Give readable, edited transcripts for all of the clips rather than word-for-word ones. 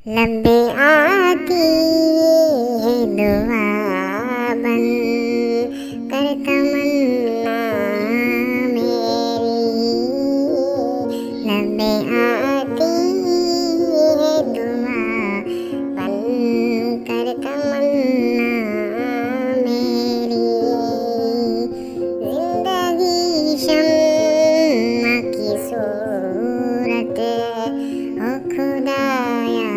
लबे आती है दुआ बन कर तमन्ना मेरी। लबे आती है दुआ बन कर तमन्ना मेरी। जिंदगी शम्मा की सूरत ओ खुदाया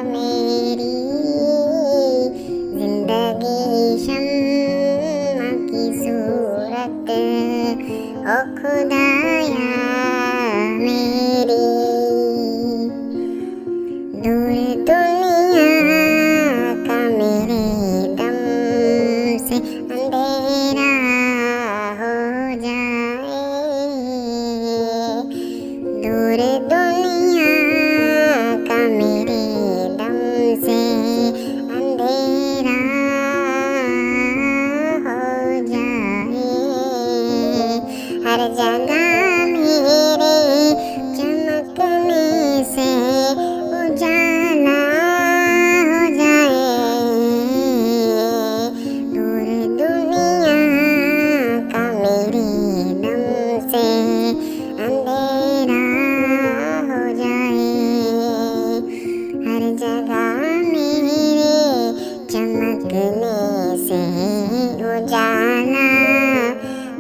मेरी। जिंदगी शम्मा की सूरत ओ खुदाया मेरी। दूर दुनिया का मेरे दम से अंधेरा हो जाए। दूर दुनिया का मेरे दम से अंधेरा हो जाए। हर जगह मेरे चमकने से उजाला हो जाए। दूर दुनिया का मेरे दम से अंधेरा हो जाए। हर जगह मेरे चमकने से उजाला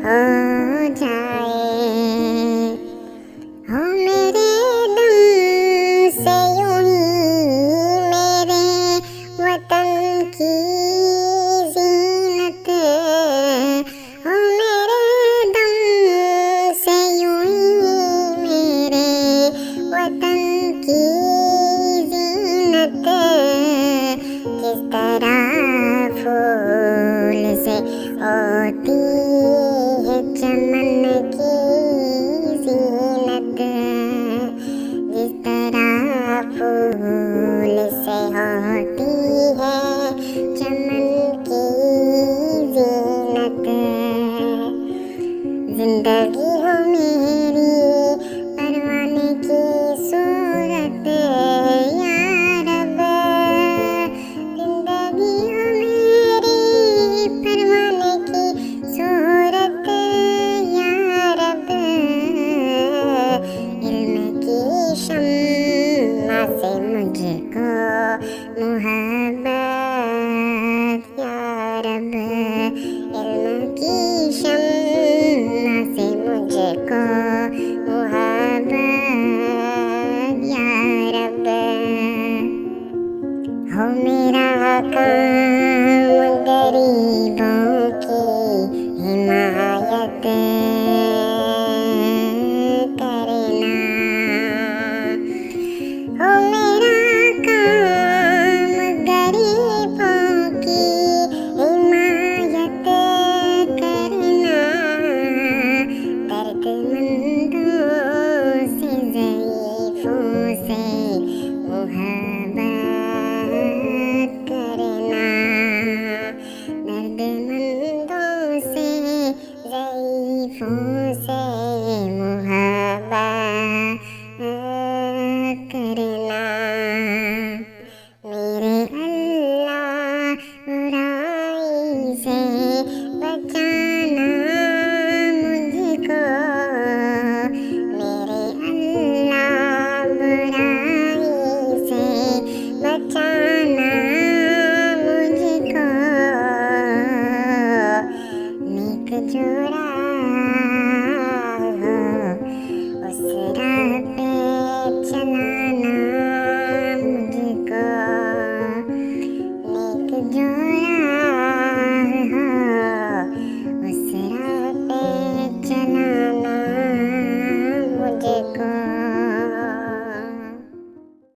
हो जाए। हो मेरे दम से यूं ही मेरे वतन की ज़ीनत। हो मेरे दम से यूं ही मेरे वतन की ज़ीनत। किस तरह फूल से होती है चमन की ज़ीनत। जिस तरह फूल से होती है चमन की ज़ीनत। जिंदगी हो मेरी परवाने की सूरत या रब। जिंदगी हो मेरी परवाने की सूरत या रब। इल्म की शम्मा से मुझको मुहब्बत या रब। इल्म की शम्मा से मुझको मुहब्बत या रब। हो मेरा काम गरीबों की हिमायत करना। हो मेरा काम गरीबों की हिमायत करना। दर्दमंदों से ज़ईफ़ों से मुहब्बत करना। दर्दमंदों से ज़ईफ़ों से मुहब्बत करना। मेरे अल्लाह बुराई से बचाना मुझको। मेरे अल्लाह बुराई से बचाना मुझको। नेक जो राह